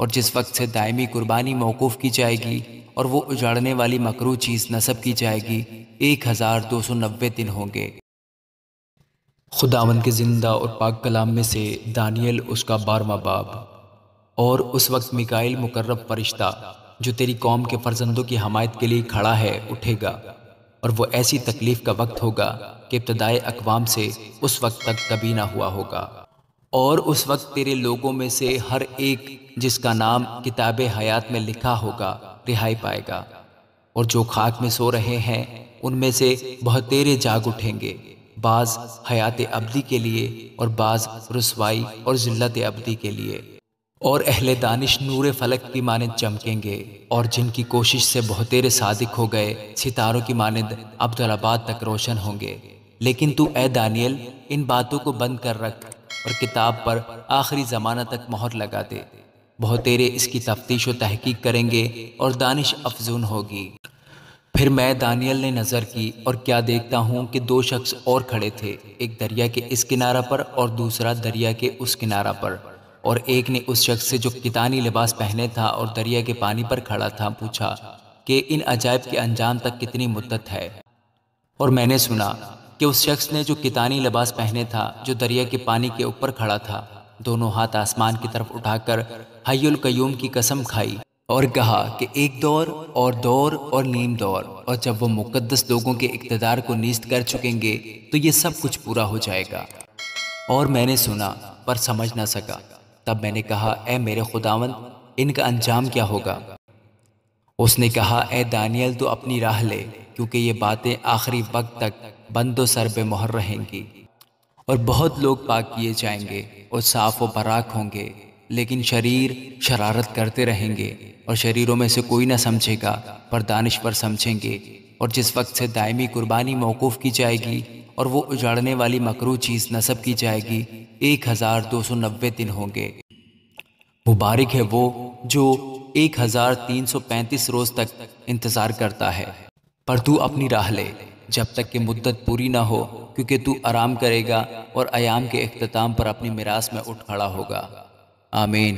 اور جس وقت سے دائمی قربانی موقوف کی جائے گی اور وہ اجاڑنے والی مکروہ چیز نصب کی جائے گی 1290 دن ہوں گے۔ خداوند کے زندہ اور پاک کلام میں سے دانیل اس کا 12واں باب۔ اور اس وقت میکائیل مقرب فرشتہ جو تیری قوم کے فرزندوں کی حمایت کے لیے کھڑا ہے اٹھے گا، اور وہ ایسی تکلیف کا وقت ہوگا کہ ابتدائے اقوام سے اس وقت تک کبھی نہ ہوا ہوگا۔ اور اس وقت تیرے لوگوں میں سے ہر ایک جس کا نام کتاب حیات میں لکھا ہوگا رہائی پائے گا، اور جو خاک میں سو رہے ہیں ان میں سے بہتیرے جاگ اٹھیں گے، بعض حیات ابدی کے لیے اور بعض رسوائی اور ذلت ابدی کے لیے۔ اور اہل دانش نور فلک کی مانند چمکیں گے، اور جن کی کوشش سے بہتیرے صادق ہو گئے ستاروں کی مانند عبدالآباد تک روشن ہوں گے۔ لیکن تو اے دانیل ان باتوں کو بند کر رکھ اور کتاب پر آخری زمانہ تک مہر لگا دے، بہتیرے اس کی تفتیش و تحقیق کریں گے اور دانش افزون ہوگی۔ پھر میں دانیل نے نظر کی اور کیا دیکھتا ہوں کہ دو شخص اور کھڑے تھے، ایک دریا کے اس کنارہ پر اور دوسرا دریا کے اس کنارہ پر، اور ایک نے اس شخص سے جو کتانی لباس پہنے تھا اور دریا کے پانی پر کھڑا تھا پوچھا کہ ان عجائب کے انجام تک کتنی مدت ہے؟ اور میں نے سنا کہ اس شخص نے جو کتانی لباس پہنے تھا جو دریا کے پانی کے اوپر کھڑا تھا دونوں ہاتھ آسمان کی طرف اٹھا کر حی القیوم کی قسم کھائی اور کہا کہ ایک دور اور نیم دور، اور جب وہ مقدس لوگوں کے اقتدار کو نیست کر چکیں گے تو یہ سب کچھ پورا ہو جائے گا۔ اور میں نے سنا پر سمجھ نہ سکا، تب میں نے کہا اے میرے خداوند ان کا انجام کیا ہوگا؟ اس نے کہا اے دانیل تو اپنی راہ لے، کیونکہ یہ باتیں آخری وقت تک بند و سر بے مہر رہیں گی، اور بہت لوگ پاک کیے جائیں گے اور صاف و پاک ہوں گے، لیکن شریر شرارت کرتے رہیں گے، اور شریروں میں سے کوئی نہ سمجھے گا پر دانشور سمجھیں گے۔ اور جس وقت سے دائمی قربانی موقوف کی جائے گی اور وہ اجاڑنے والی مکروہ چیز نصب کی جائے گی 1290 دن ہوں گے۔ مبارک ہے وہ جو 1335 روز تک انتظار کرتا ہے، پر تو اپنی راہ لے جب تک کہ مدت پوری نہ ہو، کیونکہ تو آرام کرے گا اور ایام کے اختتام پر اپنی میراث میں اٹھ کھڑا ہوگا۔ آمین۔